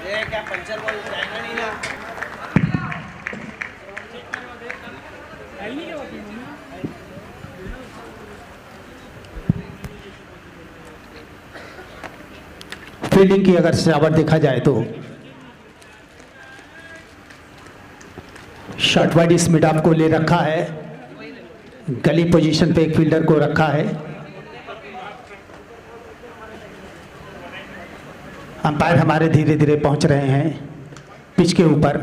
क्या puncture ball जाएगा नहीं ना। फील्डिंग की अगर सजावट देखा जाए तो शॉर्ट वाइड इस मिड ऑफ को ले रखा है, गली पोजीशन पे एक फील्डर को रखा है। अंपायर हमारे धीरे धीरे पहुंच रहे हैं पिच के ऊपर।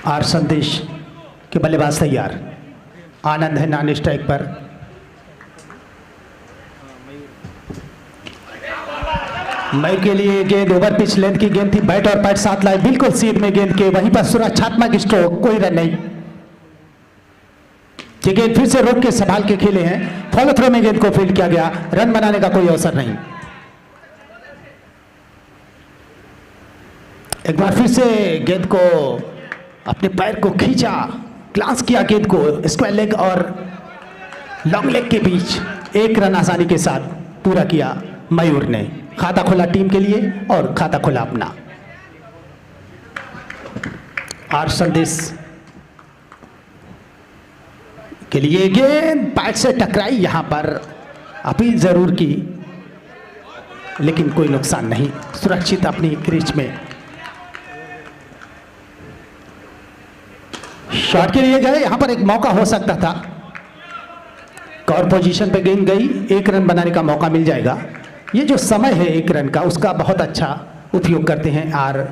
आर संदेश के बल्लेबाज तैयार, आनंद है नॉन स्ट्राइक पर। मयूर के लिए गेंद ओवर पिच लेंथ की गेंद थी, बैट और पैड साथ लाए, बिल्कुल सीध में गेंद के, वहीं पर सुरक्षात्मक स्ट्रोक, कोई रन नहीं। ये गेंद फिर से रोक के संभाल के खेले हैं, फॉलो थ्रो में गेंद को फील्ड किया गया, रन बनाने का कोई अवसर नहीं। एक बार फिर से गेंद को अपने पैर को खींचा, ग्लांस किया गेंद को स्क्वायर लेग और लॉन्ग लेग के बीच, एक रन आसानी के साथ पूरा किया मयूर ने। खाता खोला टीम के लिए और खाता खोला अपना। आर संदेश के लिए गेंद पैड से टकराई, यहां पर अपील जरूर की लेकिन कोई नुकसान नहीं, सुरक्षित अपनी क्रीज में। शॉट के लिए गए, यहां पर एक मौका हो सकता था, कवर पोजीशन पे गेंद गई, एक रन बनाने का मौका मिल जाएगा। ये जो समय है एक रन का, उसका बहुत अच्छा उपयोग करते हैं आर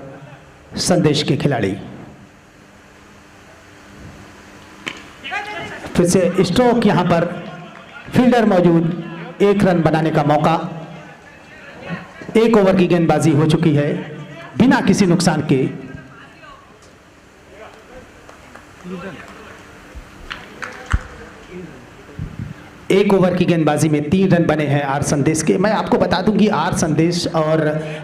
संदेश के खिलाड़ी। फिर से स्ट्रोक, यहां पर फील्डर मौजूद, एक रन बनाने का मौका। एक ओवर की गेंदबाजी हो चुकी है बिना किसी नुकसान के। एक ओवर की गेंदबाजी में 3 रन बने हैं आर संदेश के। मैं आपको बता दूं कि आर संदेश और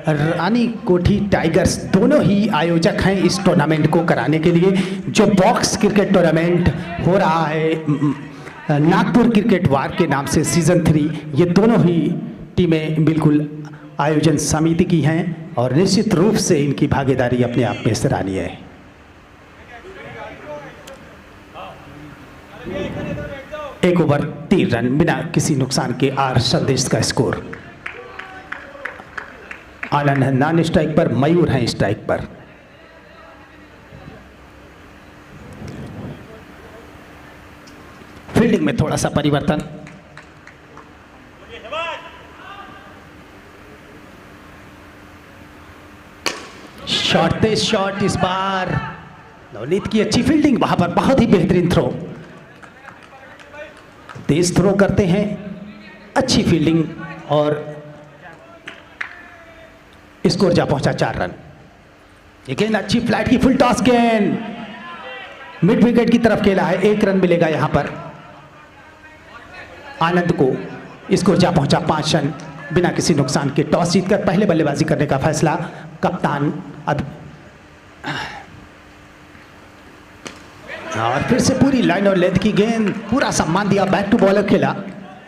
रानी कोठी टाइगर्स दोनों ही आयोजक हैं इस टूर्नामेंट को कराने के लिए, जो बॉक्स क्रिकेट टूर्नामेंट हो रहा है नागपुर क्रिकेट वार के नाम से सीजन 3। ये दोनों ही टीमें बिल्कुल आयोजन समिति की हैं और निश्चित रूप से इनकी भागीदारी अपने आप में सराहनीय है। एक ओवर 3 रन बिना किसी नुकसान के आर संदेश का स्कोर। आनंद है नॉन स्ट्राइक पर, मयूर है स्ट्राइक पर। फील्डिंग में थोड़ा सा परिवर्तन, शॉट तेज शॉट इस बार, नवनीत की अच्छी फील्डिंग, वहां पर बहुत ही बेहतरीन थ्रो, तेज थ्रो करते हैं, अच्छी फील्डिंग और स्कोर जा पहुंचा 4 रन। ये गेंद अच्छी फ्लैट की फुल टॉस गेंद मिड विकेट की तरफ खेला है, 1 रन मिलेगा यहां पर आनंद को। स्कोर जा पहुंचा 5 रन बिना किसी नुकसान के। टॉस जीतकर पहले बल्लेबाजी करने का फैसला कप्तान और फिर से पूरी लाइन और लेंथ की गेंद, पूरा सम्मान दिया, बैक टू बॉलर खेला,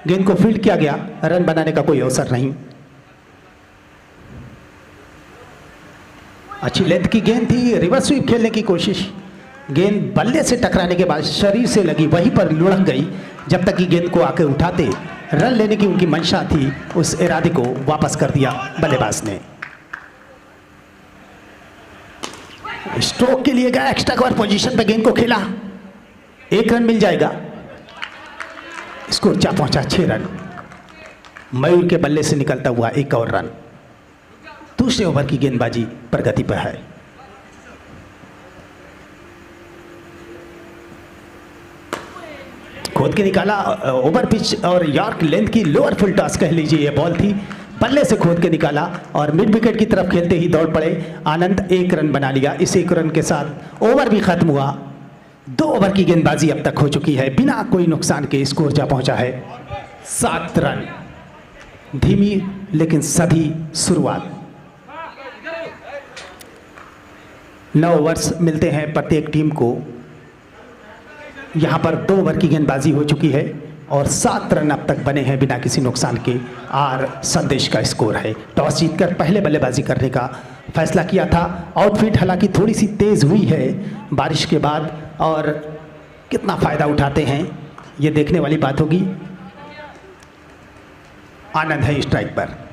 गेंद को फील्ड किया गया, रन बनाने का कोई अवसर नहीं। अच्छी लेंथ की गेंद थी, रिवर्स स्वीप खेलने की कोशिश, गेंद बल्ले से टकराने के बाद शरीर से लगी, वहीं पर लुढ़क गई। जब तक कि गेंद को आके उठाते, रन लेने की उनकी मंशा थी, उस इरादे को वापस कर दिया बल्लेबाज ने। स्ट्रोक के लिए गया, एक्स्ट्रा कवर पोजीशन पे गेंद को खेला, 1 रन मिल जाएगा। स्कोर जा पहुंचा 6 रन। मयूर के बल्ले से निकलता हुआ 1 और रन। दूसरे ओवर की गेंदबाजी प्रगति पर है। खोद के निकाला, ओवर पिच और यॉर्क लेंथ की लोअर फुल टॉस कह लीजिए ये बॉल थी, बल्ले से खोद के निकाला और मिड विकेट की तरफ खेलते ही दौड़ पड़े आनंद। 1 रन बना लिया। इस 1 रन के साथ ओवर भी खत्म हुआ। 2 ओवर की गेंदबाजी अब तक हो चुकी है बिना कोई नुकसान के। स्कोर जा पहुंचा है 7 रन। धीमी लेकिन सधी शुरुआत। 9 ओवर्स मिलते हैं प्रत्येक टीम को। यहां पर 2 ओवर की गेंदबाजी हो चुकी है। और 7 रन अब तक बने हैं बिना किसी नुकसान के। आर संदेश का स्कोर है। टॉस जीतकर पहले बल्लेबाजी करने का फैसला किया था। आउटफीट हालांकि थोड़ी सी तेज हुई है बारिश के बाद, और कितना फ़ायदा उठाते हैं ये देखने वाली बात होगी। आनंद है स्ट्राइक पर।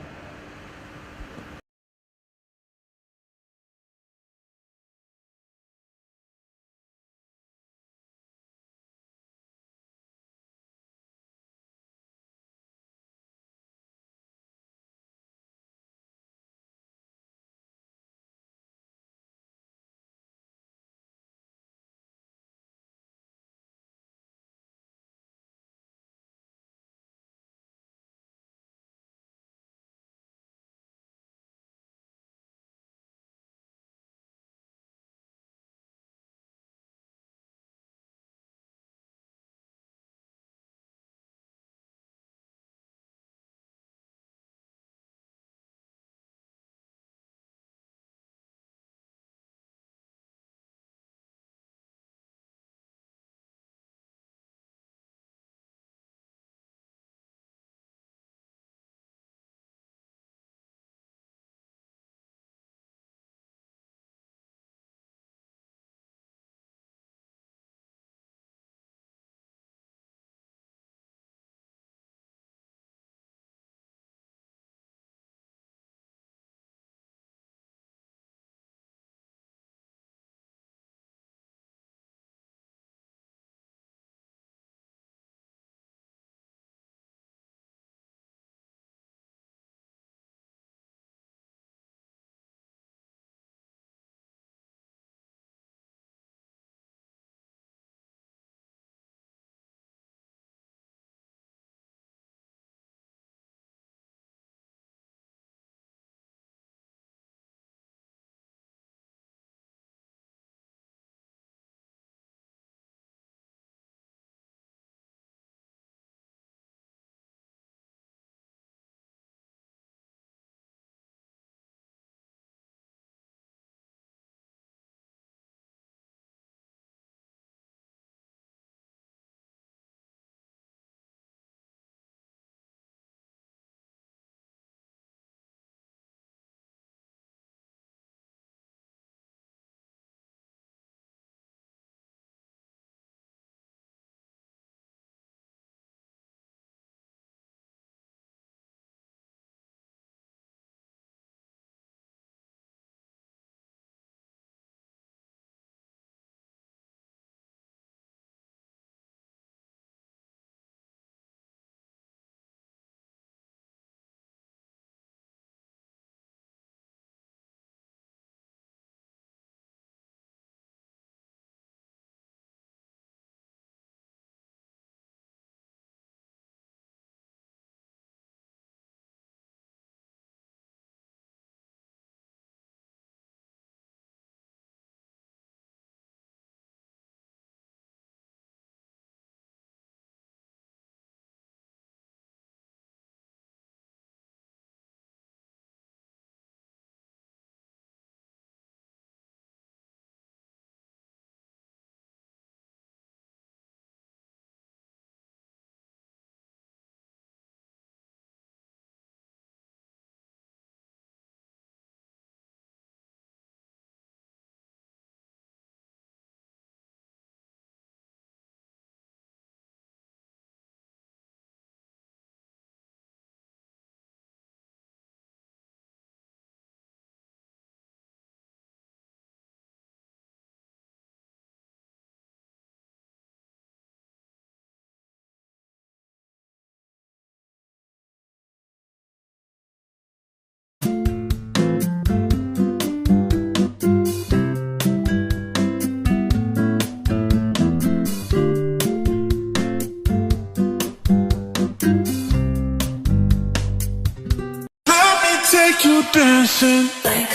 Take you dancing like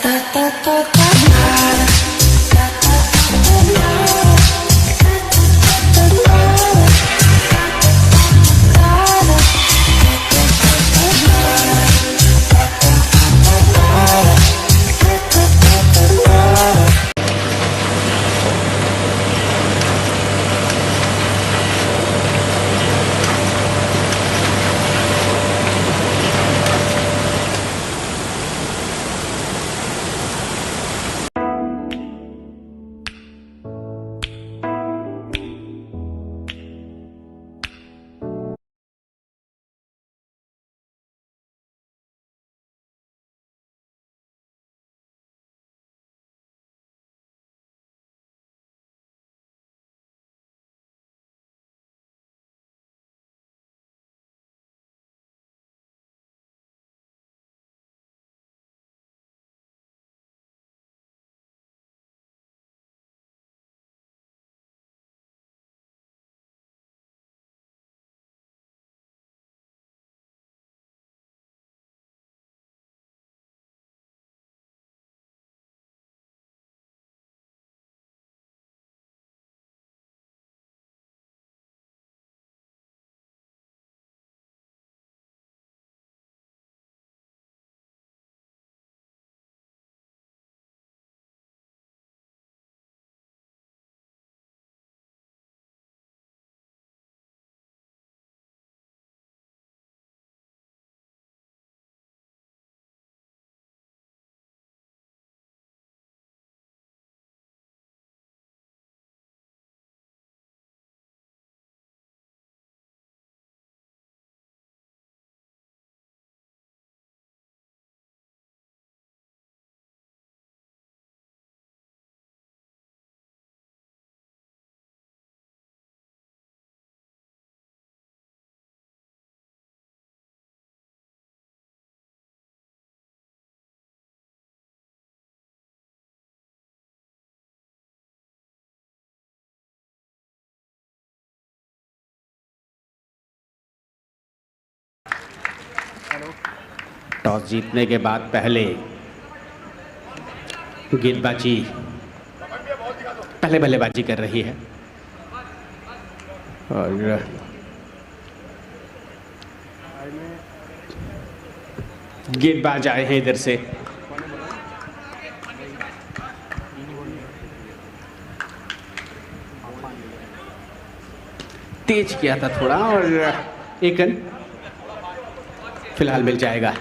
toss जीतने के बाद पहले गेंदबाजी पहले बल्लेबाजी कर रही है और गेंदबाज आए हैं इधर से। तेज किया था थोड़ा और एक रन फिलहाल मिल जाएगा।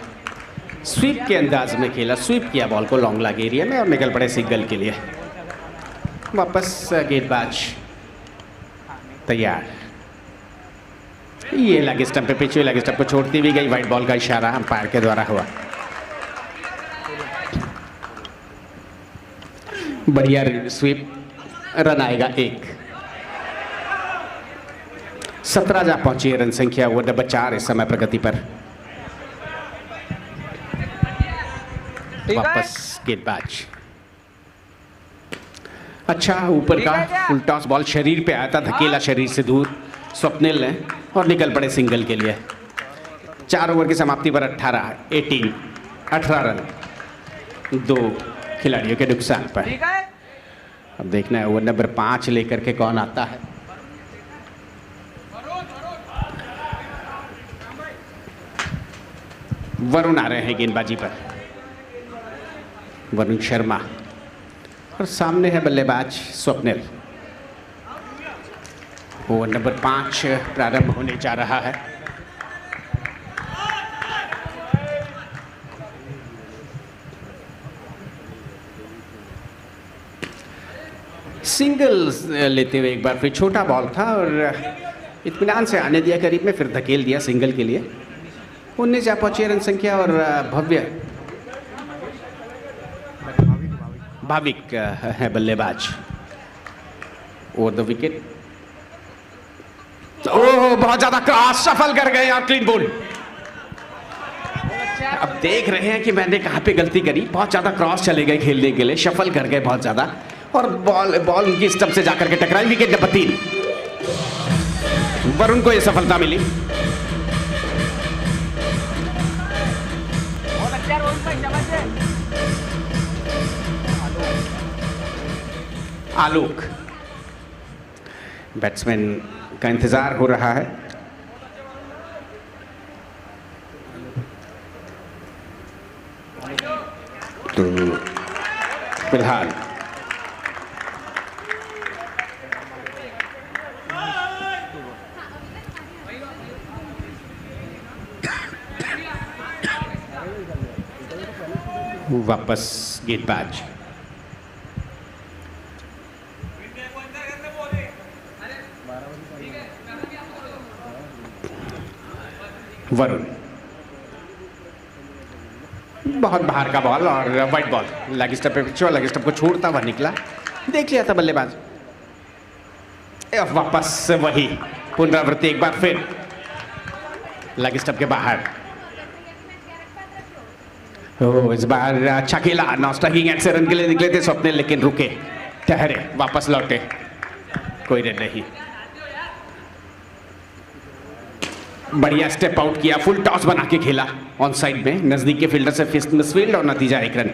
स्वीप के अंदाज में खेला, स्वीप किया बॉल को लॉन्ग लॉग एरिया में और निकल पड़े सिंगल के लिए। वापस गेंदबाज तैयार। ये लग स्टंप पे पिछले लग स्टंप को छोड़ती भी गई। वाइट बॉल का इशारा अंपायर के द्वारा हुआ। बढ़िया स्वीप, रन आएगा 1। 17 जा पहुंची रन संख्या, वो नंबर 4 इस समय प्रगति पर। वापस गेंदबाज अच्छा ऊपर का फुल टॉस बॉल शरीर पे आया था, धकेला शरीर से दूर स्वप्निल ने और निकल पड़े सिंगल के लिए। 4 ओवर की समाप्ति पर 18 रन 2 खिलाड़ियों के नुकसान पर। अब देखना है ओवर नंबर 5 लेकर के कौन आता है। वरुण आ रहे हैं गेंदबाजी पर, वरुण शर्मा, और सामने है बल्लेबाज स्वप्निल। ओवर नंबर 5 प्रारंभ होने जा रहा है। सिंगल लेते हुए एक बार फिर छोटा बॉल था और इत्मीनान से आने दिया करीब में, फिर धकेल दिया सिंगल के लिए। 19 जा पहुंची रन संख्या और भव्य भाविक है बल्लेबाज। ओवर द विकेट, ओह बहुत ज्यादा क्रॉस, सफल कर गए और क्लीन बोल्ड। अब देख रहे हैं कि मैंने कहां पे गलती करी। बहुत ज्यादा क्रॉस चले गए खेलने के लिए, शफल कर गए बहुत ज्यादा और बॉल उनकी स्टंप से जाकर के टकराई। विकेट नंबर 3, वरुण को यह सफलता मिली। आलोक बैट्समैन का इंतजार हो रहा है। तो फिलहाल वापस गेंदबाज वरुण। बहुत बाहर का बॉल और वाइट बॉल, लेग स्टंप पे पिछवा लेग स्टंप को छोड़ता हुआ निकला। देख लिया था बल्लेबाज। वापस वही पुनरावृत्ति एक बार फिर लेग स्टंप के बाहर। इस बार अच्छा खेला, नॉन स्ट्राइकिंग एंड से रन के लिए निकले थे स्वप्निल, लेकिन रुके, ठहरे, वापस लौटे, कोई रन नहीं। बढ़िया स्टेप आउट किया, फुल टॉस बना के खेला ऑन साइड में, नजदीक के फील्डर से मिसफील्ड और नतीजा 1 रन।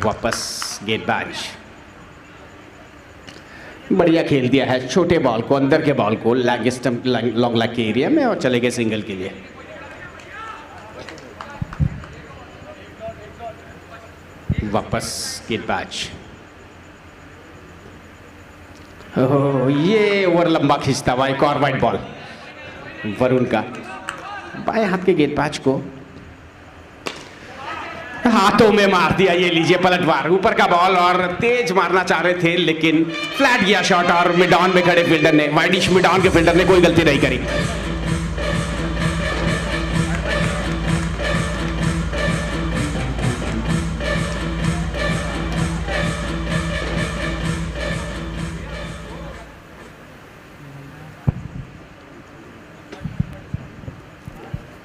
वापस गेंदबाज बढ़िया खेल दिया है, छोटे बॉल को, अंदर के बॉल को लैग स्टंप लॉन्ग लैग के एरिया में और चले गए सिंगल के लिए। वापस गेंदबाज। ये ओवर लंबा खींचता हुआ एक और वाइट बॉल वरुण का। बाएं हाथ के गेंदबाज को हाथों में मार दिया। ये लीजिए पलटवार, ऊपर का बॉल और तेज मारना चाह रहे थे लेकिन फ्लैट गया शॉट और मिड ऑन में खड़े फील्डर ने, वाइडिश मिड ऑन के फील्डर ने कोई गलती नहीं करी।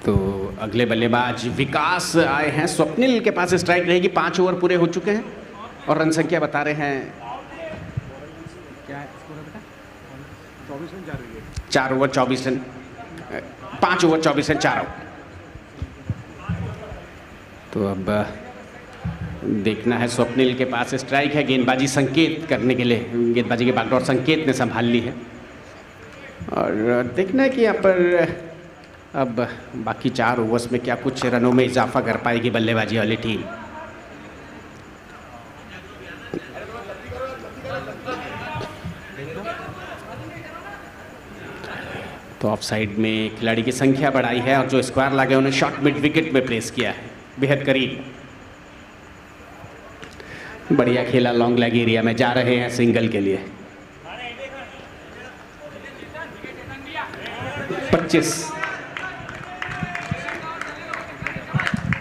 तो अगले बल्लेबाज विकास आए हैं। स्वप्निल के पास स्ट्राइक रहेगी, 5 ओवर पूरे हो चुके हैं और रन संख्या बता रहे हैं क्या है स्कोर बेटा? 4 over 24 run, 5 over 24 run, 4 out. तो अब देखना है, स्वप्निल के पास स्ट्राइक है, गेंदबाजी संकेत करने के लिए गेंदबाजी के बागडोर संकेत ने संभाल ली है। और देखना है कि यहाँ पर अब बाकी 4 ओवर्स में क्या कुछ रनों में इजाफा कर पाएगी बल्लेबाजी वाली टीम। तो ऑफ साइड में खिलाड़ी की संख्या बढ़ाई है और जो स्क्वायर लगे उन्हें शॉट मिड विकेट में प्लेस किया है, बेहद करीब। बढ़िया खेला, लॉन्ग लेग एरिया में जा रहे हैं सिंगल के लिए। 25।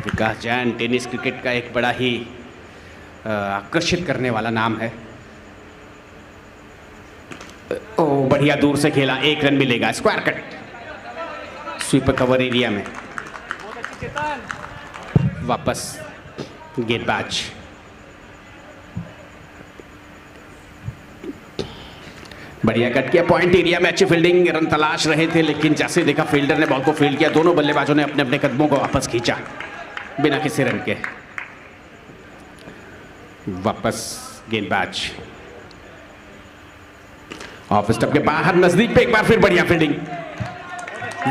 विकास जैन टेनिस क्रिकेट का एक बड़ा ही आकर्षित करने वाला नाम है। ओ बढ़िया दूर से खेला, 1 रन मिलेगा। Square cut sweeper cover area में, वापस गेंदबाज। बढ़िया कट किया, पॉइंट एरिया में अच्छी फील्डिंग, रन तलाश रहे थे लेकिन जैसे देखा फील्डर ने बॉल को फील्ड किया, दोनों बल्लेबाजों ने अपने अपने कदमों को वापस खींचा बिना किसी रन के। वापस गेंदबाज ऑफ स्टंप के बाहर नजदीक पे एक बार फिर बढ़िया फील्डिंग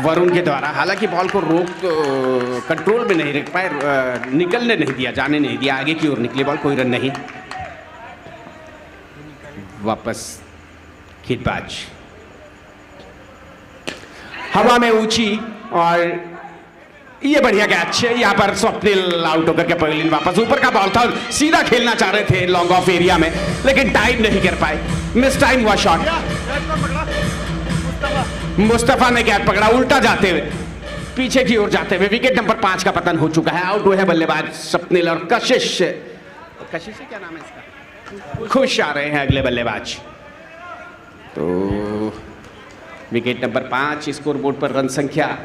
वरुण के द्वारा। हालांकि बॉल को रोक कंट्रोल में नहीं रख पाए, निकलने नहीं दिया, जाने नहीं दिया, आगे की ओर निकली बॉल, कोई रन नहीं। वापस गेंदबाज हवा में ऊंची और ये बढ़िया कैच है। यहाँ पर स्वप्निल आउट होकर के पवेलियन वापस। ऊपर का बॉल था, सीधा खेलना चाह रहे थे लॉन्ग ऑफ एरिया में लेकिन टाइम नहीं कर पाए, मिस टाइम हुआ शॉट। मुस्तफा ने कैच पकड़ा, उल्टा जाते हुए पीछे की ओर जाते हुए विकेट नंबर 5 का पतन हो चुका है। आउट हुए हैं बल्लेबाज स्वप्निल और कशिश क्या नाम है इसका, खुश आ रहे हैं अगले बल्लेबाज। तो विकेट नंबर 5 स्कोर बोर्ड पर रन संख्या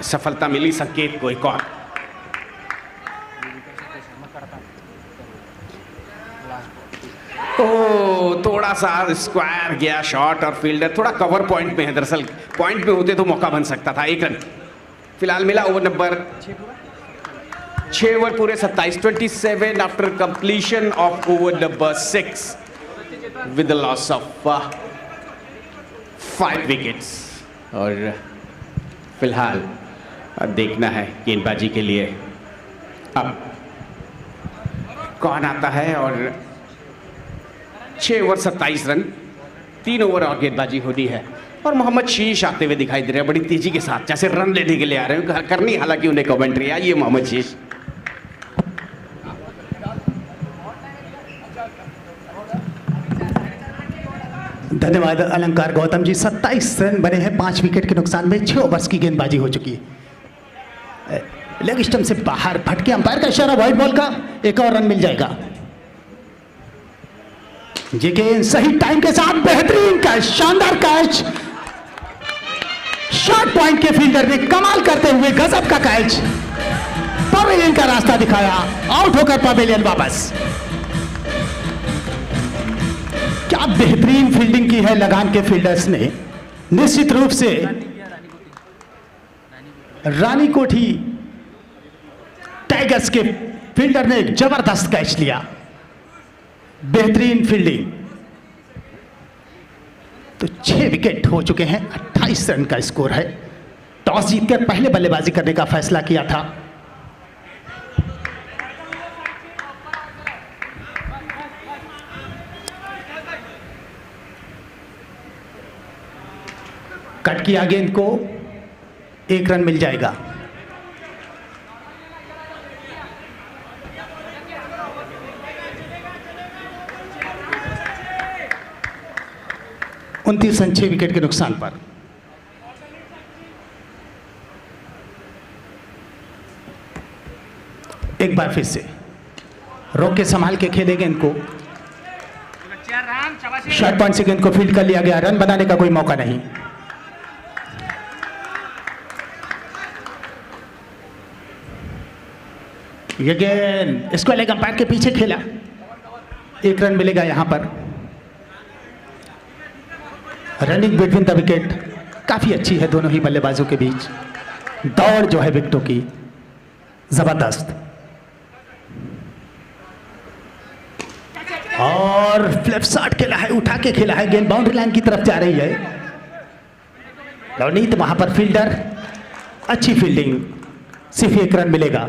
सफलता मिली संकेत को एक और। ओ थोड़ा सा स्क्वायर गया शॉट और फील्डर थोड़ा कवर पॉइंट में है, दरअसल पॉइंट पे होते तो मौका बन सकता था। 1 रन फिलहाल मिला। ओवर नंबर 6 ओवर पूरे 27 after completion of over number 6 with the loss of 5 wickets. और फिलहाल अब देखना है गेंदबाजी के लिए अब कौन आता है। और 6 ओवर 27 रन, 3 ओवर और गेंदबाजी होनी है। और मोहम्मद शीश आते हुए दिखाई दे रहे हैं बड़ी तेजी के साथ, जैसे रन लेने के लिए आ रहे हैं। करनी हालांकि उन्हें कमेंट्री आई है मोहम्मद शीश। धन्यवाद अलंकार गौतम जी। 27 रन बने हैं 5 विकेट के नुकसान में। 6 ओवर्स की गेंदबाजी हो चुकी है। लेग स्टंप से बाहर भटके, अंपायर का इशारा व्हाइट बॉल का, 1 और रन मिल जाएगा। ये गेंद सही टाइम के साथ, बेहतरीन कैच, शानदार कैच, शॉर्ट पॉइंट के फील्डर ने कमाल करते हुए गजब का कैच, पवेलियन का रास्ता दिखाया, आउट होकर पवेलियन वापस। क्या बेहतरीन फील्डिंग की है लगान के फील्डर्स ने। निश्चित रूप से रानी कोठी टाइगर्स के फील्डर ने एक जबरदस्त कैच लिया, बेहतरीन फील्डिंग। तो 6 विकेट हो चुके हैं, 28 रन का स्कोर है। टॉस जीतकर पहले बल्लेबाजी करने का फैसला किया था। कट किया गेंद को, 1 रन मिल जाएगा। उनतीस रन 6 विकेट के नुकसान पर। एक बार फिर से रोक के संभाल के खेले गेंद को, शॉर्ट पॉइंट से गेंद को फील्ड कर लिया गया। रन बनाने का कोई मौका नहीं। ये गेंद इसको लेग अंपायर के पीछे खेला, 1 रन मिलेगा यहाँ पर। रनिंग बिटवीन द विकेट काफ़ी अच्छी है दोनों ही बल्लेबाजों के बीच। दौड़ जो है विकेटों की जबरदस्त। और फ्लिप शॉट खेला है, उठा के खेला है, गेंद बाउंड्री लाइन की तरफ जा रही है। लवनीत वहां पर फील्डर, अच्छी फील्डिंग, सिर्फ 1 रन मिलेगा।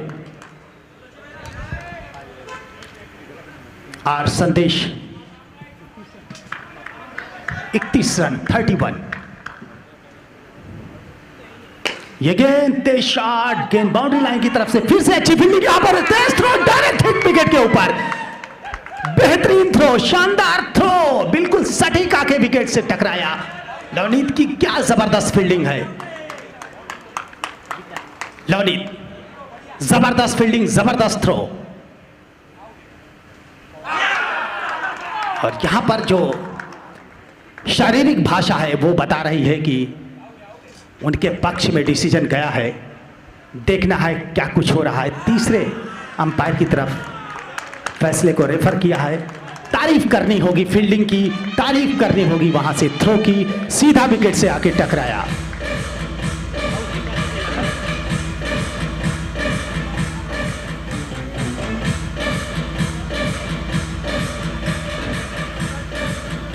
आर संदेश 31 रन 31। ये गेंद तेज शॉट, गेंद बाउंड्री लाइन की तरफ से, फिर से अच्छी फील्डिंग, यहां पर तेज थ्रो डायरेक्ट हिट विकेट के ऊपर। बेहतरीन थ्रो, शानदार थ्रो, बिल्कुल सटीक आके विकेट से टकराया। लवनीत की क्या जबरदस्त फील्डिंग है। लवनीत जबरदस्त फील्डिंग, जबरदस्त थ्रो। और यहां पर जो शारीरिक भाषा है वो बता रही है कि उनके पक्ष में डिसीजन गया है। देखना है क्या कुछ हो रहा है। तीसरे अंपायर की तरफ फैसले को रेफर किया है। तारीफ करनी होगी फील्डिंग की, तारीफ करनी होगी वहां से थ्रो की, सीधा विकेट से आके टकराया।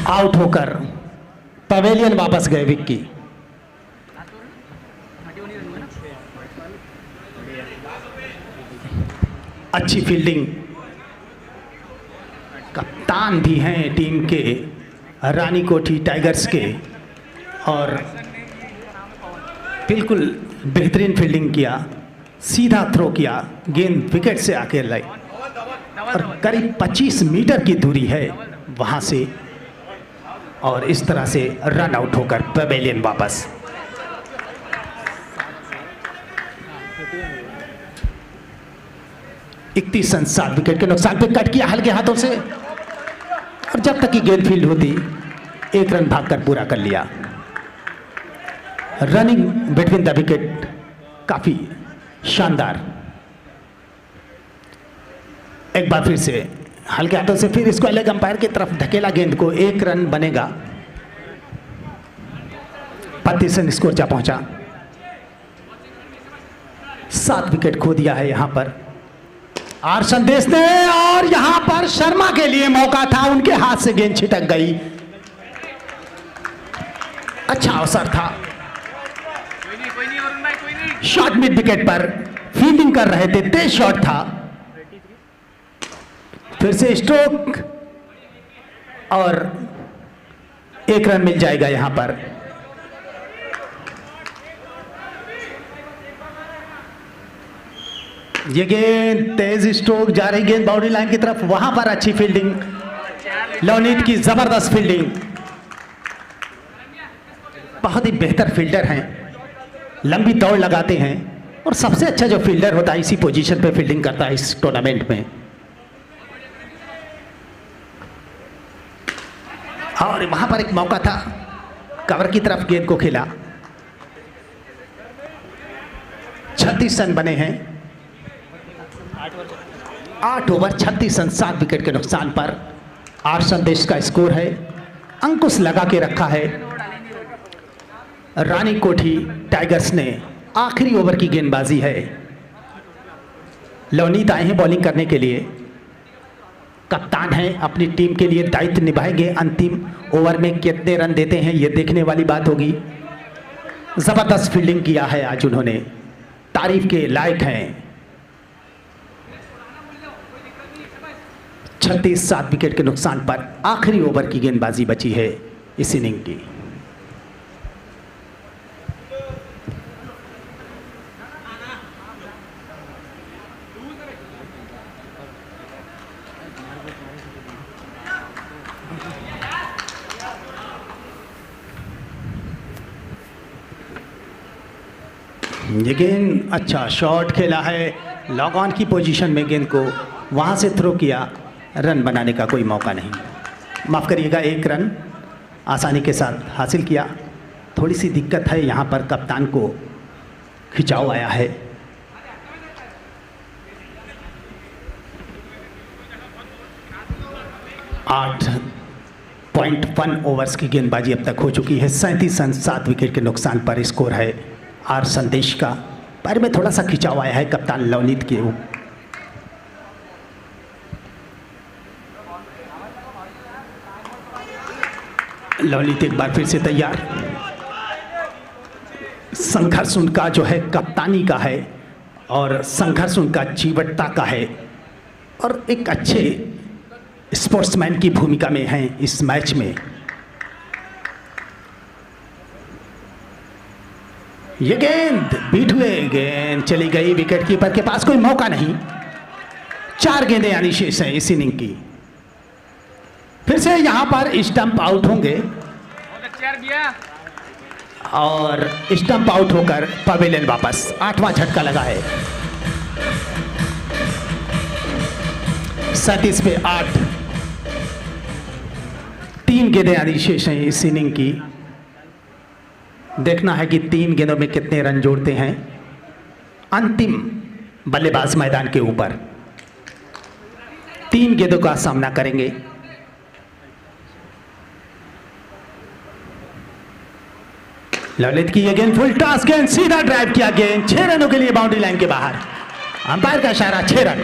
आउट होकर पवेलियन वापस गए विक्की। अच्छी फील्डिंग, कप्तान भी हैं टीम के रानी कोठी टाइगर्स के, और बिल्कुल बेहतरीन फील्डिंग किया, सीधा थ्रो किया, गेंद विकेट से आके लाई और करीब 25 मीटर की दूरी है वहां से, और इस तरह से रन आउट होकर पवेलियन वापस। इकतीस रन 7 विकेट के नुकसान पे कट किया हल्के हाथों से, और जब तक की गेंद फील्ड होती 1 रन भागकर पूरा कर लिया। रनिंग बिटवीन द विकेट काफी शानदार। एक बार फिर से हल्के हाथों से, फिर इसको लेग अंपायर की तरफ धकेला गेंद को, 1 रन बनेगा। 35 रन स्कोर जा पहुंचा। 7 विकेट खो दिया है यहां पर आर संदेश ने, और यहां पर शर्मा के लिए मौका था, उनके हाथ से गेंद छिटक गई। अच्छा अवसर था, शॉट मिड विकेट पर फील्डिंग कर रहे थे, तेज शॉट था। फिर से स्ट्रोक और 1 रन मिल जाएगा यहां पर। ये गेंद तेज स्ट्रोक, जा रही गेंद बाउंड्री लाइन की तरफ, वहां पर अच्छी फील्डिंग, लवनीत की जबरदस्त फील्डिंग। बहुत ही बेहतर फील्डर हैं, लंबी दौड़ लगाते हैं, और सबसे अच्छा जो फील्डर होता है इसी पोजीशन पे फील्डिंग करता है इस टूर्नामेंट में। और वहां पर एक मौका था, कवर की तरफ गेंद को खेला। 36 रन बने हैं, 8 ओवर 36 रन 7 विकेट के नुकसान पर आर संदेश का स्कोर है। अंकुश लगा के रखा है रानी कोठी टाइगर्स ने। आखिरी ओवर की गेंदबाजी है। लवनीत आए हैं बॉलिंग करने के लिए, कप्तान हैं, अपनी टीम के लिए दायित्व निभाएंगे। अंतिम ओवर में कितने रन देते हैं ये देखने वाली बात होगी। जबरदस्त फील्डिंग किया है आज उन्होंने, तारीफ के लायक हैं। 36-7 विकेट के नुकसान पर आखिरी ओवर की गेंदबाजी बची है इस इनिंग की। ये गेंद अच्छा शॉट खेला है, लॉग ऑन की पोजीशन में गेंद को वहाँ से थ्रो किया, रन बनाने का कोई मौका नहीं। माफ़ करिएगा, 1 रन आसानी के साथ हासिल किया। थोड़ी सी दिक्कत है यहाँ पर, कप्तान को खिंचाव आया है। 8.1 ओवर्स की गेंदबाजी अब तक हो चुकी है। 37 रन 7 विकेट के नुकसान पर स्कोर है आर संदेश का। पैर में थोड़ा सा खिंचाव आया है कप्तान लवनीत के ऊपर। लवनीत एक बार फिर से तैयार। संघर्ष उनका जो है कप्तानी का है और संघर्ष उनका जीवटता का है और एक अच्छे स्पोर्ट्समैन की भूमिका में हैं इस मैच में। ये गेंद बीट हुए, गेंद चली गई, विकेट कीपर के पास कोई मौका नहीं। 4 गेंदें यानी शेष हैं इस इनिंग की। फिर से यहां पर स्टंप आउट होंगे और स्टंप आउट होकर पवेलियन वापस। 8वां झटका लगा है। 37 पे 8। 3 गेंदें यानी शेष हैं इस इनिंग की। देखना है कि 3 गेंदों में कितने रन जोड़ते हैं अंतिम बल्लेबाज मैदान के ऊपर। 3 गेंदों का सामना करेंगे। ललित की यह गेंद फुल टॉस गेंद, सीधा ड्राइव किया गेंद। 6 रनों के लिए बाउंड्री लाइन के बाहर। अंपायर का इशारा 6 रन।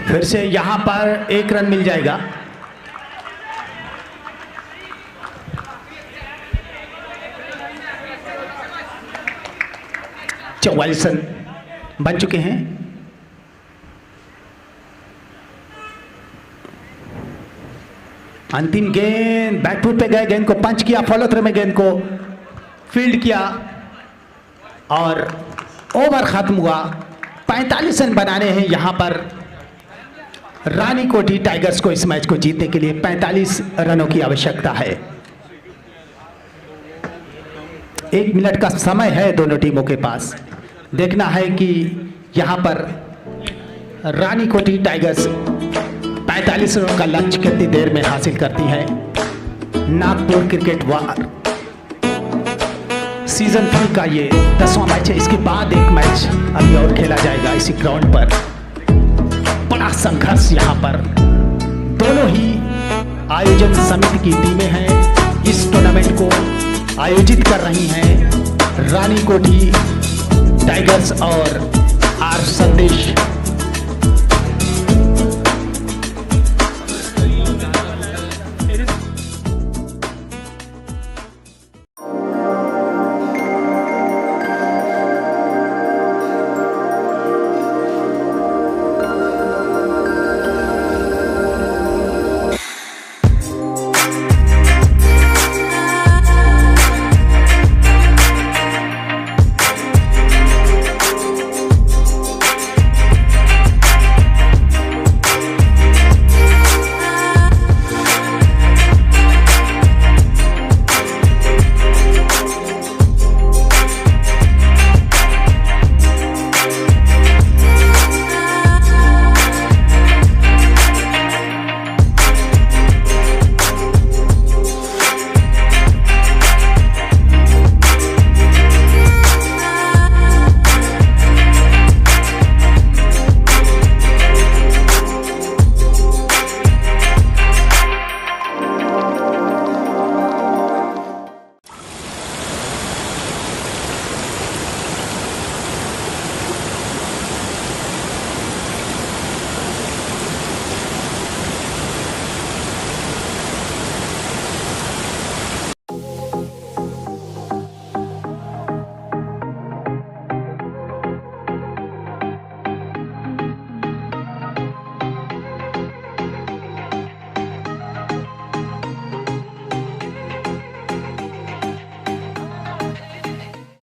फिर से यहां पर 1 रन मिल जाएगा। चौवालीस रन बन चुके हैं। अंतिम गेंद बैकफुट पे गए, गेंद को पंच किया, फॉलो थ्रो में गेंद को फील्ड किया और ओवर खत्म हुआ। 45 रन बनाने हैं यहां पर रानी कोठी टाइगर्स को। इस मैच को जीतने के लिए 45 रनों की आवश्यकता है। 1 मिनट का समय है दोनों टीमों के पास। देखना है कि यहां पर रानी कोठी टाइगर्स 45 रनों का लक्ष्य कितनी देर में हासिल करती है। नागपुर क्रिकेट वार सीजन 3 का ये 10वां मैच है। इसके बाद एक मैच अभी और खेला जाएगा इसी ग्राउंड पर। बड़ा संघर्ष यहाँ पर। दोनों ही आयोजन समिति की टीमें हैं, इस टूर्नामेंट को आयोजित कर रही हैं। रानी कोठी टाइगर्स और आर संदेश।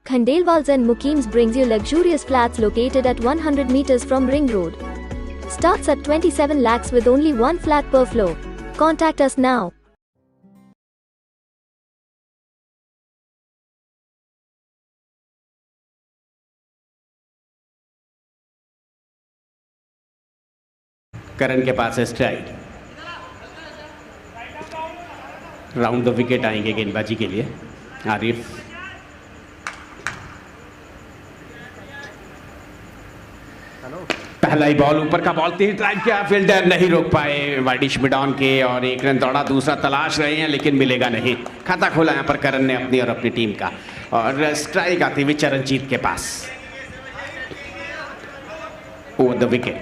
Khandelwal and Mukims brings you luxurious flats located at 100 meters from Ring Road. Starts at 27 lakhs with only 1 flat per floor. Contact us now. करण के पास है स्ट्राइक। राउंड द विकेट आएंगे गेंदबाजी के लिए। आरिफ पहला ही बॉल ऊपर का बॉल तेज ड्राइव किया, फील्डर नहीं रोक पाए वाइडी श्मिडॉन के और एक रन दौड़ा, दूसरा तलाश रहे हैं लेकिन मिलेगा नहीं। खाता खोला यहाँ पर करण ने अपनी और अपनी टीम का, और स्ट्राइक आती हुई चरणजीत के पास ओवर द विकेट।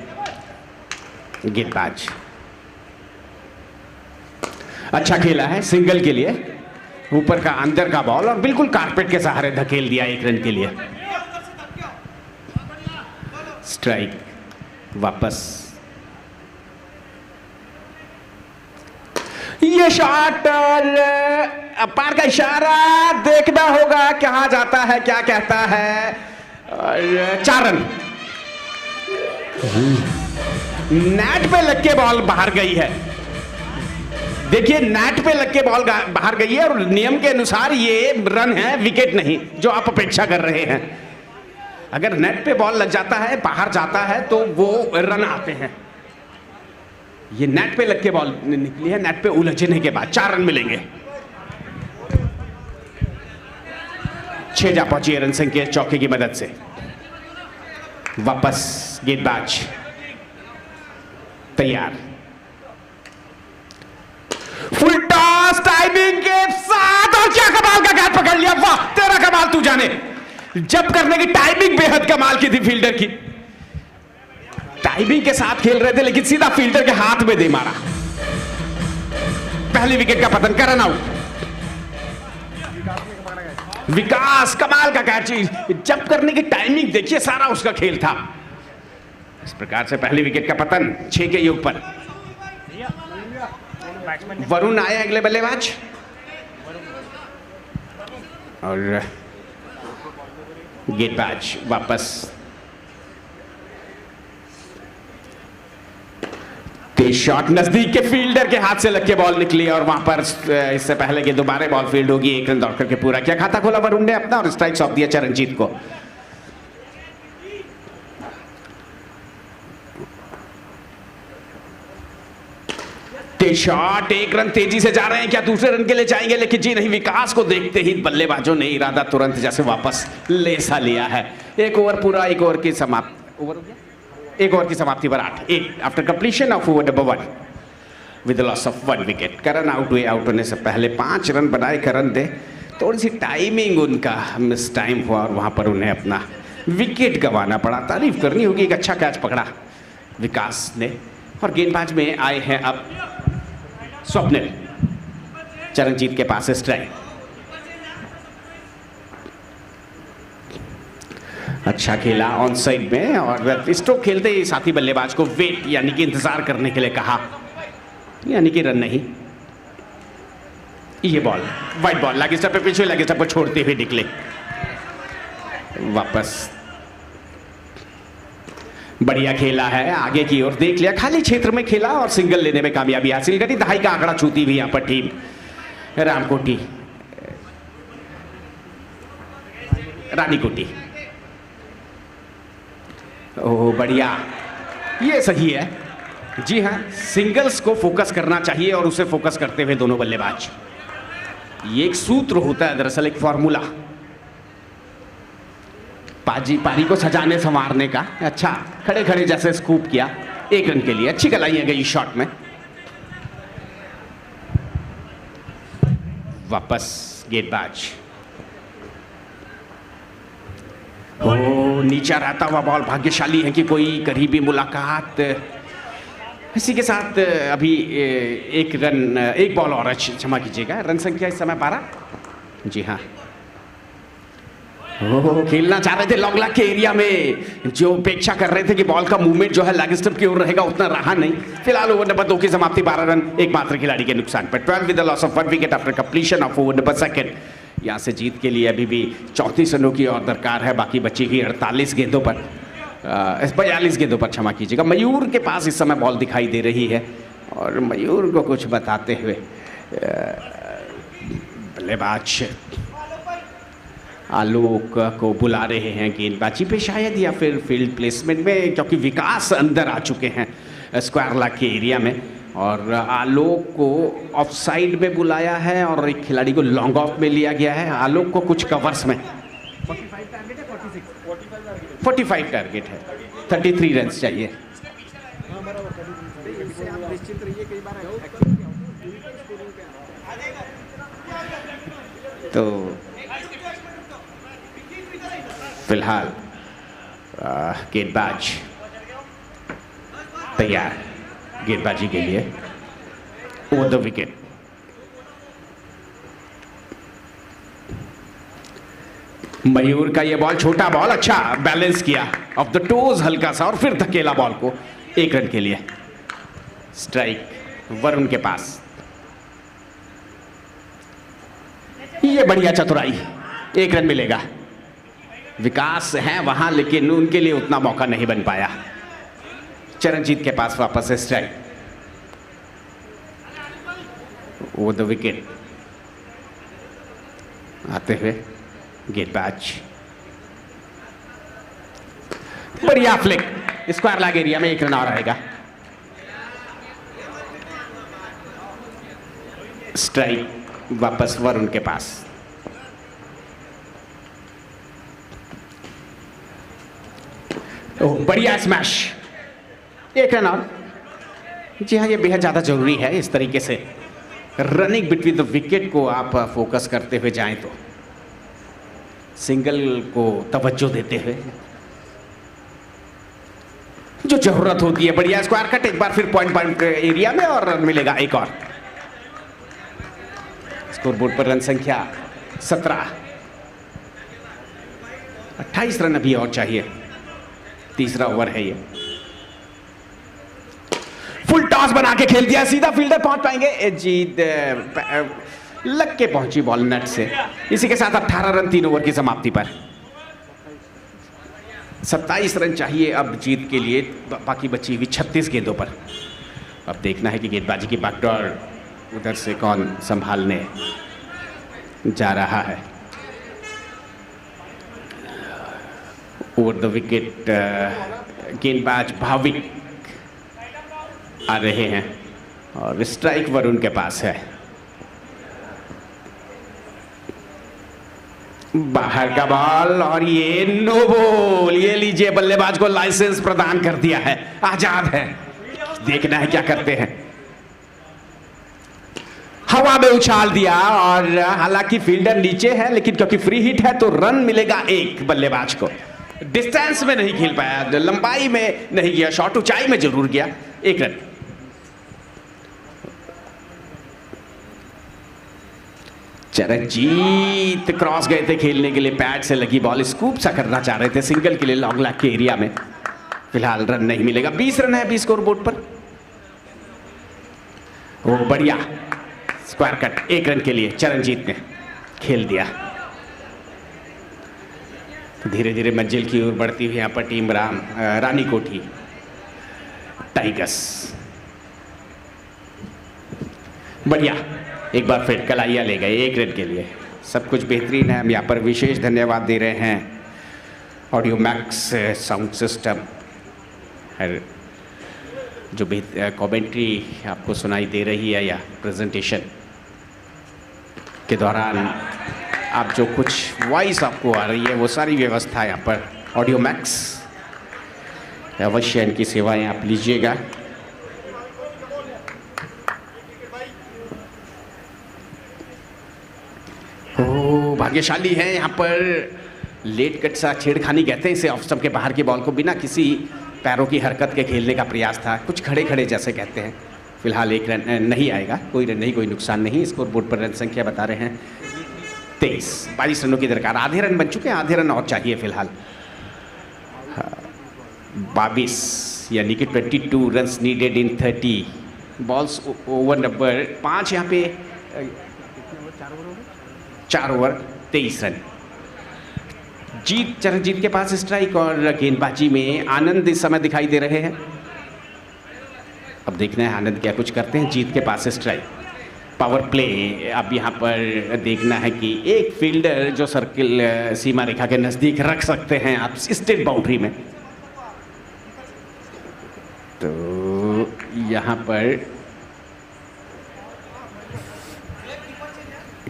गेंदबाज अच्छा खेला है सिंगल के लिए, ऊपर का अंदर का बॉल और बिल्कुल कारपेट के सहारे धकेल दिया एक रन के लिए। स्ट्राइक वापस, ये शॉट अपार का इशारा, देखना होगा कहां जाता है, क्या कहता है। और 4 रन, नेट पे लग के बॉल बाहर गई है। देखिए नेट पे लग के बॉल बाहर गई है और नियम के अनुसार ये रन है, विकेट नहीं जो आप अपेक्षा कर रहे हैं। अगर नेट पे बॉल लग जाता है, बाहर जाता है तो वो रन आते हैं। ये नेट पे लग के बॉल निकली है, नेट पे उलझने के बाद 4 रन मिलेंगे। 6 जा पहुंची रन सिंह के चौके की मदद से। वापस गेंदबाज तैयार, फुल टॉस टाइमिंग के साथ, और क्या कमाल का कैच पकड़ लिया। वाह तेरा कमाल तू जाने, जब करने की टाइमिंग बेहद कमाल की थी फील्डर की। टाइमिंग के साथ खेल रहे थे लेकिन सीधा फील्डर के हाथ में दे मारा। पहली विकेट का पतन, करन आउट। विकास कमाल का कैच, जब करने की टाइमिंग देखिए, सारा उसका खेल था। इस प्रकार से पहली विकेट का पतन 6 के योग पर। वरुण आए अगले बल्लेबाज, और गेंदबाज वापस। तेज शॉट नजदीक के फील्डर के हाथ से लग के बॉल निकली, और वहां पर इससे पहले कि दोबारा बॉल फील्ड होगी, 1 रन दौड़ करके पूरा किया। खाता खोला वरुण ने अपना और स्ट्राइक सौंप दिया चरणजीत को। शॉट, 1 रन तेजी से जा रहे हैं, क्या दूसरे रन के लिए जाएंगे, लेकिन जी नहीं। विकास को देखते ही बल्लेबाजों ने इरादा तुरंत जैसे वापस ले सा लिया है। 1 ओवर पूरा, 1 ओवर की समाप्ति, ओवर हो गया 1 ओवर की समाप्ति पर 8 after completion of over number 1 with loss of 1 wicket. Karan out हुए, आउट होने से पहले 5 रन बनाए करण दे। थोड़ी सी टाइमिंग उनका मिस टाइम हुआ और वहां पर उन्हें अपना विकेट गंवाना पड़ा। तारीफ करनी होगी, एक अच्छा कैच पकड़ा विकास ने। और गेंदबाज में आए हैं अब स्वप्निल, चरणजीत के पास स्ट्राइक। अच्छा खेला ऑन साइड में, और स्ट्रोक खेलते ही साथी बल्लेबाज को वेट यानी कि इंतजार करने के लिए कहा, यानी कि रन नहीं। ये ball wide ball, leg stump पे पीछे लेग स्टंप को छोड़ते हुए निकले वापस। बढ़िया खेला है, आगे की ओर देख लिया, खाली क्षेत्र में खेला और सिंगल लेने में कामयाबी हासिल करी। 2.5 का आंकड़ा छूती हुई यहां पर टीम रामकोटी, रानीकोटी। ओह बढ़िया, ये सही है। जी हाँ, सिंगल्स को फोकस करना चाहिए और उसे फोकस करते हुए दोनों बल्लेबाज। ये एक सूत्र होता है दरअसल, एक फॉर्मूला पारी को सजाने संवारने का। अच्छा खड़े खड़े जैसे स्कूप किया 1 रन के लिए, अच्छी कलाई है गई शॉट में। वापस गेंदबाज, ओ नीचा रहता हुआ बॉल, भाग्यशाली है कि कोई करीबी मुलाकात इसी के साथ। अभी 1 रन, 1 बॉल और, क्षमा कीजिएगा, रन संख्या इस समय 12। जी हाँ, खेलना चाह रहे थे लॉन्ग लेग के एरिया में, जो अपेक्षा कर रहे थे कि बॉल का मूवमेंट जो है लेग स्टंप की ओर रहेगा, उतना रहा नहीं। फिलहाल ओवर नंबर 2 की समाप्ति 12 रन एकमात्र खिलाड़ी के नुकसान पर। 12 with the loss of 1 wicket after completion of over number 2। यहां से जीत के लिए अभी भी 34 रनों की और दरकार है, बाकी बची हुई 48 गेंदों पर, 42 गेंदों पर, क्षमा कीजिएगा। मयूर के पास इस समय बॉल दिखाई दे रही है और मयूर को कुछ बताते हुए बल्लेबाज आलोक को बुला रहे हैं गेंदबाजी पे शायद, या फिर फील्ड प्लेसमेंट में, क्योंकि विकास अंदर आ चुके हैं स्क्वायर लेग के एरिया में। और आलोक को ऑफ साइड में बुलाया है और एक खिलाड़ी को लॉन्ग ऑफ में लिया गया है। आलोक को कुछ कवर्स में 45 टारगेट है, 46 45 टारगेट है, 33 रन चाहिए। तो फिलहाल गेंदबाज तैयार गेंदबाजी के लिए ओवर द विकेट। मयूर का ये बॉल, छोटा बॉल, अच्छा बैलेंस किया ऑफ द टोज हल्का सा, और फिर धकेला बॉल को 1 रन के लिए। स्ट्राइक वरुण के पास। ये बढ़िया चतुराई, 1 रन मिलेगा। विकास है वहां लेकिन उनके लिए उतना मौका नहीं बन पाया। चरणजीत के पास वापस से स्ट्राइक, ओवर द विकेट आते हुए गेंदबाज, बढ़िया फ्लिक, स्क्वायर लैग एरिया में 1 रन और आएगा। स्ट्राइक वापस वरुण के पास। ओह, बढ़िया स्मैश, 1 रन और। जी हाँ, ये बेहद ज्यादा जरूरी है। इस तरीके से रनिंग बिटवीन द विकेट को आप फोकस करते हुए जाएं तो सिंगल को तवज्जो देते हुए जो जरूरत होती है। बढ़िया स्क्वायर कट, एक बार फिर पॉइंट एरिया में, और रन मिलेगा 1 और। स्कोरबोर्ड पर रन संख्या 17, 28 रन अभी और चाहिए। तीसरा ओवर है ये। फुल टॉस बना के खेल दिया, सीधा फील्डर पहुंच पाएंगे। जीत लग के पहुंची बॉल नेट से। इसी के साथ 18 रन 3 ओवर की समाप्ति पर। 27 रन चाहिए अब जीत के लिए, बाकी बची हुई 36 गेंदों पर। अब देखना है कि गेंदबाजी की बागडोर उधर से कौन संभालने जा रहा है। ओवर द विकेट गेंदबाज भाविक आ रहे हैं और स्ट्राइक वरुण के पास है। बाहर का बॉल और ये नो बॉल। ये लीजिए, बल्लेबाज को लाइसेंस प्रदान कर दिया है, आजाद है। देखना है क्या करते हैं। हवा में उछाल दिया और हालांकि फील्डर नीचे है लेकिन क्योंकि फ्री हिट है तो रन मिलेगा 1 बल्लेबाज को। डिस्टेंस में नहीं खेल पाया, लंबाई में नहीं गया, शॉट ऊंचाई में जरूर गया। 1 रन। चरणजीत क्रॉस गए थे खेलने के लिए, पैड से लगी बॉल स्कूप सा करना चाह रहे थे सिंगल के लिए लॉन्ग लैग के एरिया में। फिलहाल रन नहीं मिलेगा। 20 रन है अभी स्कोर बोर्ड पर। ओ बढ़िया स्क्वायर कट, 1 रन के लिए चरणजीत ने खेल दिया। धीरे धीरे मंजिल की ओर बढ़ती हुई यहाँ पर टीम रानी कोठी टाइगर्स। बढ़िया, एक बार फिर कलाइया ले गए 1 रन के लिए। सब कुछ बेहतरीन है। हम यहाँ पर विशेष धन्यवाद दे रहे हैं ऑडियो मैक्स साउंड सिस्टम, जो भी कमेंट्री आपको सुनाई दे रही है या प्रेजेंटेशन के दौरान आप जो कुछ वॉइस आपको आ रही है वो सारी व्यवस्था यहाँ पर ऑडियो मैक्स, अवश्य इनकी सेवाएं आप लीजिएगा। ओ भाग्यशाली है यहाँ पर लेट कट सा छेड़खानी कहते हैं इसे, ऑफ स्टंप के बाहर की बॉल को बिना किसी पैरों की हरकत के खेलने का प्रयास था, कुछ खड़े खड़े जैसे कहते हैं। फिलहाल 1 रन नहीं आएगा, कोई रन नहीं, कोई नुकसान नहीं। स्कोर बोर्ड पर रन संख्या बता रहे हैं 23। 22 रनों की दरकार, आधे रन बन चुके हैं, आधे रन और चाहिए फिलहाल। 22 यानी कि 22 run needed in 30 balls. Over number 5 यहाँ पे 4 ओवर 23 रन। जीत चरणजीत के पास स्ट्राइक और गेंदबाजी में आनंद इस समय दिखाई दे रहे हैं। अब देखना है आनंद क्या कुछ करते हैं। जीत के पास स्ट्राइक, पावर प्ले। अब यहाँ पर देखना है कि एक फील्डर जो सर्किल सीमा रेखा के नजदीक रख सकते हैं आप स्टेट बाउंड्री में। तो यहाँ पर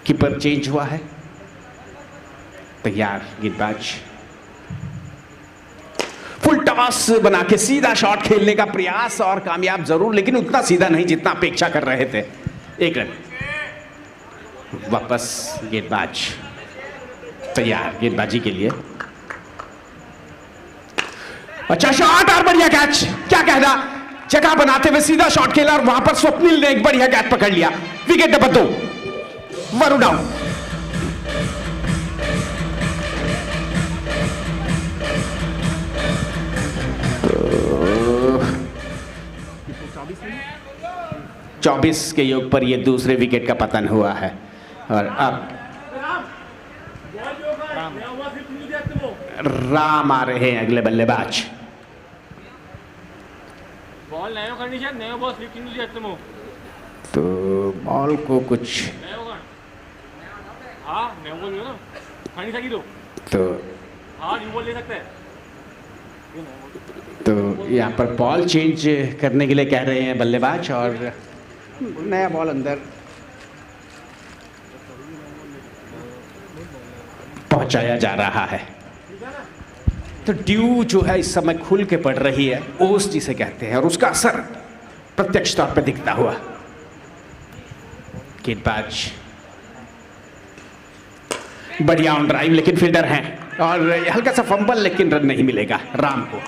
कीपर चेंज हुआ है। तैयार गेंदबाज टॉस बना के सीधा शॉट खेलने का प्रयास और कामयाब जरूर, लेकिन उतना सीधा नहीं जितना अपेक्षा कर रहे थे। 1 रन। वापस गेंदबाज तैयार गेंदबाजी के लिए। अच्छा शॉट और बढ़िया कैच, क्या कहना, जगह बनाते हुए सीधा शॉट खेला और वहां पर स्वप्निल ने एक बढ़िया कैच पकड़ लिया। Wicket number 2, Varun out. तो 24 के योग पर यह दूसरे विकेट का पतन हुआ है और अब राम आ रहे हैं अगले बल्लेबाज। तो बॉल को कुछ तो यहाँ पर बॉल चेंज करने के लिए कह रहे हैं बल्लेबाज और नया बॉल अंदर पहुंचाया जा रहा है। तो ड्यू जो है इस समय खुल के पड़ रही है, ओस जिसे कहते हैं, और उसका असर प्रत्यक्ष तौर पर दिखता हुआ। गेंदबाज बढ़िया ऑन ड्राइव, लेकिन फील्डर हैं और हल्का सा फंबल, लेकिन रन नहीं मिलेगा राम को।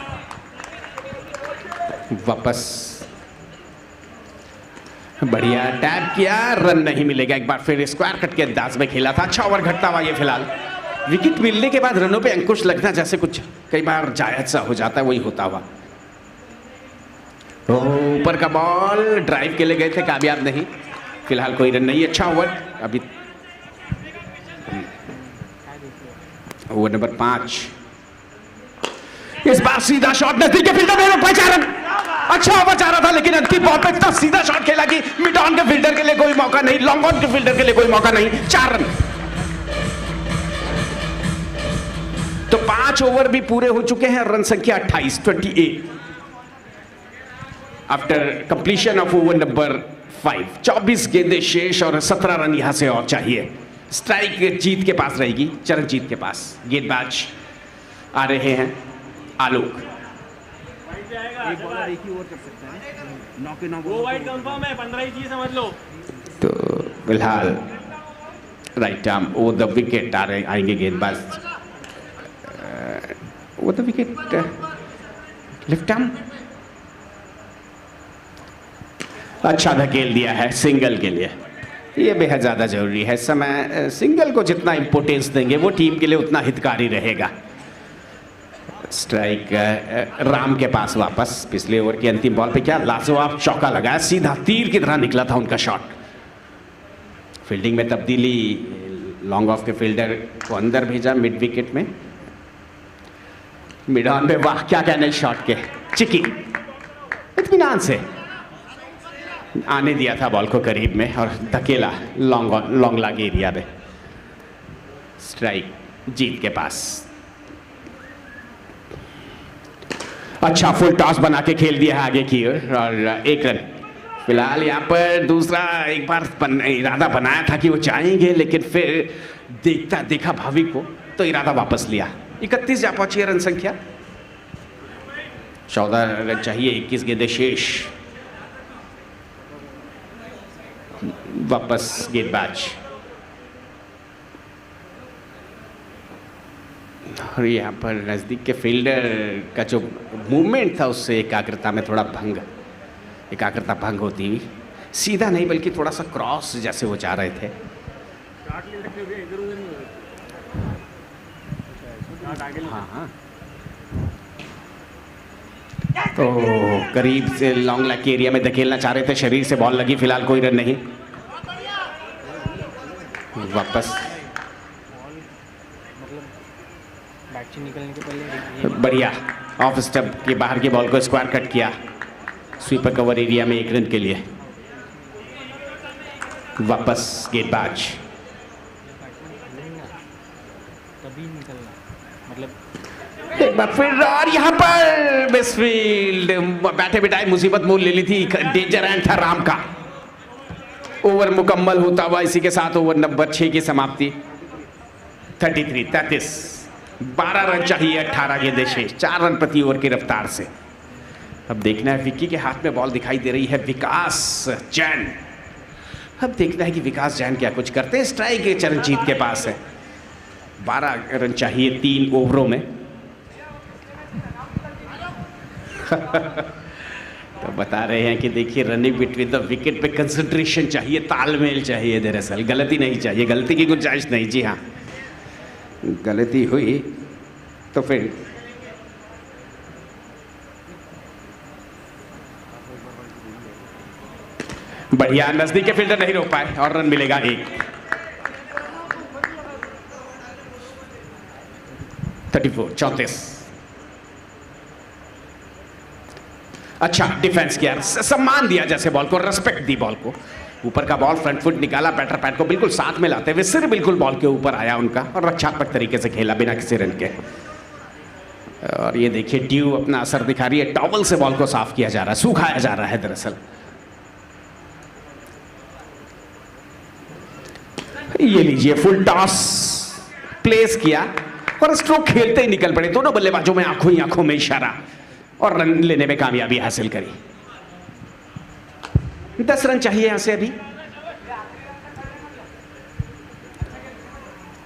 वापस बढ़िया टैप किया, रन नहीं मिलेगा। एक बार फिर स्क्वायर कट के अंदाज में खेला था, अच्छा ओवर घटता हुआ ये फिलहाल। विकेट मिलने के बाद रनों पे अंकुश लगना जैसे कुछ कई बार जायज सा हो जाता है, वही होता हुआ। ऊपर का बॉल ड्राइव के लिए गए थे, कामयाब नहीं। फिलहाल कोई रन नहीं। अच्छा ओवर अभी, ओवर नंबर 5। इस बार सीधा शॉट नजदीक के फील्डर में 5 रन। अच्छा ओवर जा रहा था, लेकिन अंतिम बॉल पे इतना सीधा शॉट खेला कि मिड ऑन के फील्डर के लिए कोई मौका नहीं, लॉन्ग ऑन के फील्डर के लिए कोई मौका नहीं। 4 रन। तो 5 ओवर भी पूरे हो चुके हैं। रन संख्या 28 after completion of over number 5। 24 गेंदें शेष और 17 रन यहां से और चाहिए। स्ट्राइक जीत के पास रहेगी, चरणजीत के पास। गेंदबाज आ रहे हैं आलोक। तो फिलहाल राइट आर्म वो द विकेट आएंगे गेंदबाज। वो द विकेट लेफ्ट आर्म अच्छा धकेल दिया है सिंगल के लिए। ये बेहद ज़्यादा जरूरी है इस समय। सिंगल को जितना इंपोर्टेंस देंगे वो टीम के लिए उतना हितकारी रहेगा। स्ट्राइक राम के पास वापस। पिछले ओवर की अंतिम बॉल पे क्या लाजवाब चौका लगाया, सीधा तीर की तरह निकला था उनका शॉट। फील्डिंग में तब्दीली, लॉन्ग ऑफ के फील्डर को अंदर भेजा मिड विकेट में। मिड ऑन पे वाह क्या कहने शॉट के, चिकी इत्मीनान से आने दिया था बॉल को करीब में और धकेला लॉन्ग लाग एरिया में। स्ट्राइक जीत के पास। अच्छा फुल टॉस बना के खेल दिया है आगे की ओर और 1 रन। फिलहाल यहाँ पर दूसरा एक बार इरादा बनाया था कि वो चाहेंगे, लेकिन फिर देखा भाविक को तो इरादा वापस लिया। 31 जा पहुंची है रन संख्या। 14 रन चाहिए, 21 गेंदें शेष। वापस गेंदबाज और यहाँ पर नज़दीक के फील्डर का जो मूवमेंट था उससे एकाग्रता भंग होती हुई। सीधा नहीं बल्कि थोड़ा सा क्रॉस जैसे वो जा रहे थे। हाँ तो करीब से लॉन्ग लैग के एरिया में धकेलना चाह रहे थे, शरीर से बॉल लगी। फिलहाल कोई रन नहीं। वापस बढ़िया ऑफ स्टंप के बाहर की बॉल को स्क्वायर कट किया। स्वीपर कवर एरिया में 1 रन के लिए। वापस गेंदबाज एक बार फिर और यहाँ पर मिसफील्ड। बैठे बिठाए मुसीबत मोल ले ली थी। डेंजर एंड था राम का। ओवर मुकम्मल होता हुआ इसी के साथ ओवर नंबर 6 की समाप्ति। 33 12 रन चाहिए 18 गेंदें शेष, 4 रन प्रति ओवर की रफ्तार से। अब देखना है, विक्की के हाथ में बॉल दिखाई दे रही है, विकास जैन। अब देखना है कि विकास जैन क्या कुछ करते हैं। स्ट्राइक चरणजीत के पास है। 12 रन चाहिए 3 ओवरों में। तो बता रहे हैं कि देखिए, रनिंग बिटवीन द विकेट पे कंसंट्रेशन चाहिए, तालमेल चाहिए, दरअसल गलती नहीं चाहिए, गलती की गुंजाइश नहीं। जी हाँ, गलती हुई तो फिर बढ़िया, नजदीक के फील्डर नहीं रोक पाए और रन मिलेगा 1। 34। अच्छा डिफेंस किया, सम्मान दिया जैसे बॉल को, रेस्पेक्ट दी बॉल को। ऊपर का बॉल फ्रंट फुट निकाला, बैटर पैड को बिल्कुल साथ में लाते हुए सिर बिल्कुल बॉल के ऊपर आया उनका, और रक्षात्मक तरीके से खेला बिना किसी रन के। और ये देखिए, ड्यू अपना असर दिखा रही है, टॉवल से बॉल को साफ किया जा रहा है, सुखाया जा रहा है दरअसल। ये लीजिए, फुल टॉस प्लेस किया और स्ट्रोक खेलते ही निकल पड़े। दोनों बल्लेबाजों में आंखों ही आंखों में इशारा, और रन लेने में कामयाबी हासिल करी। 10 रन चाहिए यहां से अभी।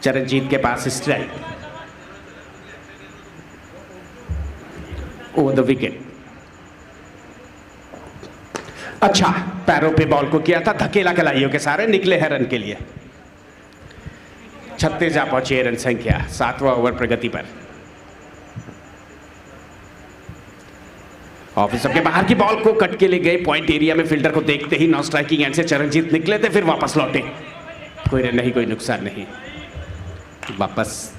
चरणजीत के पास स्ट्राइक ओवर द विकेट। अच्छा, पैरों पे बॉल को किया था, धकेला कलाइयों के सारे निकले हैं रन के लिए। 36 जा पहुंची रन संख्या 7वां ओवर प्रगति पर। ऑफिसर के बाहर की बॉल को कट के ले गए पॉइंट एरिया में, फील्डर को देखते ही नॉन स्ट्राइकिंग एंड से चरणजीत निकले थे, फिर वापस लौटे। कोई रन नहीं, कोई नुकसान नहीं, वापस।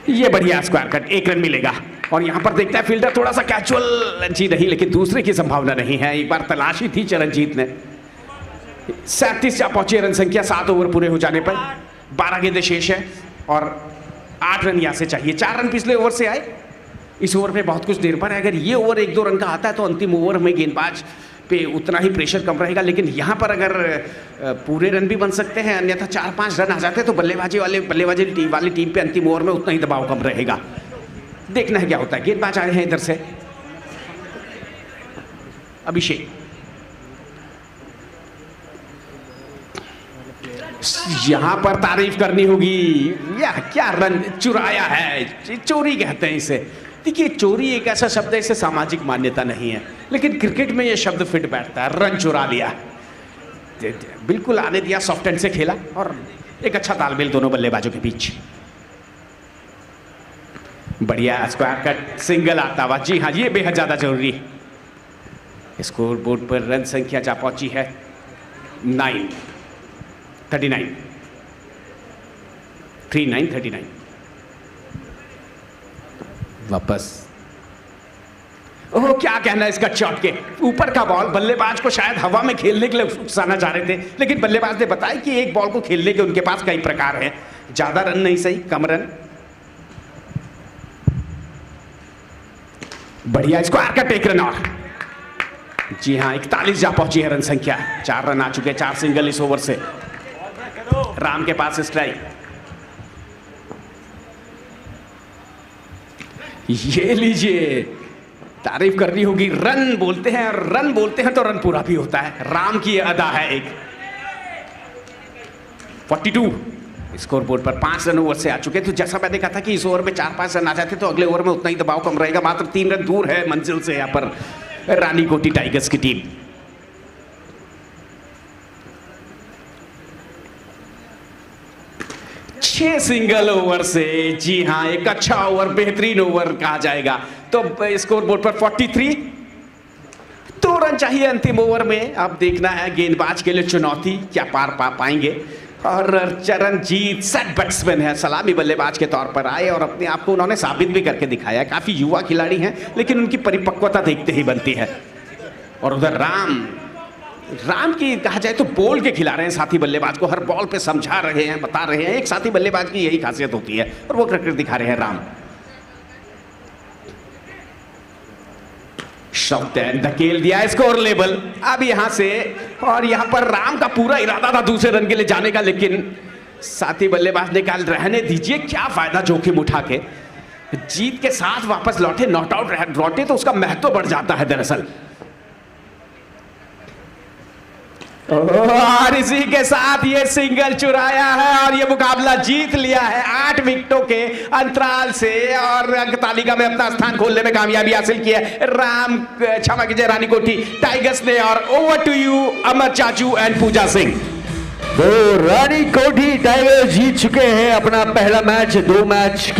ये बढ़िया स्क्वायर कट, 1 रन मिलेगा। और यहां पर देखता है फील्डर थोड़ा सा कैजुअल, जी नहीं, लेकिन दूसरे की संभावना नहीं है। एक बार तलाशी थी चरणजीत ने। 37 जा पहुंची रन संख्या 7 ओवर पूरे हो जाने पर। 12 गेंदें शेष है और 8 रन यहां से चाहिए। 4 रन पिछले ओवर से आए, इस ओवर पे बहुत कुछ निर्भर है। अगर ये ओवर 1-2 रन का आता है तो अंतिम ओवर में गेंदबाज पे उतना ही प्रेशर कम रहेगा, लेकिन यहाँ पर अगर पूरे रन भी बन सकते हैं, अन्यथा 4-5 रन आ जाते हैं तो बल्लेबाजी वाली टीम पे अंतिम ओवर में उतना ही दबाव कम रहेगा। देखना है क्या होता है। गेंदबाज आए हैं इधर से, अभिषेक। यहां पर तारीफ करनी होगी, या क्या रन चुराया है, चोरी कहते हैं इसे। देखिए, चोरी एक ऐसा शब्द है, इसे सामाजिक मान्यता नहीं है, लेकिन क्रिकेट में यह शब्द फिट बैठता है। रन चुरा लिया, बिल्कुल आने दिया, सॉफ्ट हैंड से खेला और एक अच्छा तालमेल दोनों बल्लेबाजों के बीच। बढ़िया स्क्वायर कट, सिंगल आता हुआ। जी हाँ, ये बेहद ज्यादा जरूरी। स्कोर बोर्ड पर रन संख्या जा पहुंची है 39। 39। वापस। ओह, क्या कहना है इसका शॉट के ऊपर का बॉल। बल्लेबाज को शायद हवा में खेलने के लिए उकसाना चाह रहे थे, लेकिन बल्लेबाज ने बताया कि एक बॉल को खेलने के उनके पास कई प्रकार हैं। ज्यादा रन नहीं सही, कम रन। बढ़िया स्क्वायर का टेक रन। और जी हाँ, 41 जा पहुंची है रन संख्या। 4 रन आ चुके, 4 सिंगल इस ओवर से। राम के पास स्ट्राइक। ये लीजिए, तारीफ करनी होगी। रन बोलते हैं तो रन पूरा भी होता है। राम की अदा है एक। 42 स्कोर बोर्ड पर 5 रन ओवर से आ चुके। तो जैसा मैंने कहा था कि इस ओवर में 4-5 रन आ जाते तो अगले ओवर में उतना ही दबाव कम रहेगा। मात्र 3 रन दूर है मंजिल से यहाँ पर रानीकोटी टाइगर्स की टीम। छह सिंगल ओवर से, जी हाँ, एक अच्छा ओवर, बेहतरीन ओवर कहा जाएगा। तो स्कोर बोर्ड पर 43। 2 रन चाहिए अंतिम ओवर में। अब देखना है गेंदबाज के लिए चुनौती, क्या पार पा पाएंगे। और चरणजीत सेट बैट्समैन है, सलामी बल्लेबाज के तौर पर आए और अपने आप को उन्होंने साबित भी करके दिखाया। काफी युवा खिलाड़ी हैं, लेकिन उनकी परिपक्वता देखते ही बनती है। और उधर राम की कहा जाए तो बोल के खिला रहे हैं साथी बल्लेबाज को, हर बॉल पे समझा रहे हैं, बता रहे हैं। एक साथी बल्लेबाज की यही खासियत होती है और वो क्रिकेट दिखा रहे हैं राम। धकेल दिया स्कोर लेवल अब यहां से। और यहां पर राम का पूरा इरादा था दूसरे रन के लिए जाने का, लेकिन साथी बल्लेबाज निकाल रहने दीजिए, क्या फायदा जोखिम उठा के। जीत के साथ वापस लौटे, नॉट आउट लौटे तो उसका महत्व बढ़ जाता है दरअसल। और इसी के साथ ये सिंगल चुराया है और ये मुकाबला जीत लिया है 8 विकेटों के अंतराल से और अंक तालिका में अपना स्थान खोलने में कामयाबी हासिल की है क्षमा कीजिए रानीकोठी टाइगर्स ने। और ओवर टू यू अमर चाचू एंड पूजा सिंह। तो रानीकोठी टाइगर्स जीत चुके हैं अपना पहला मैच 2 मैच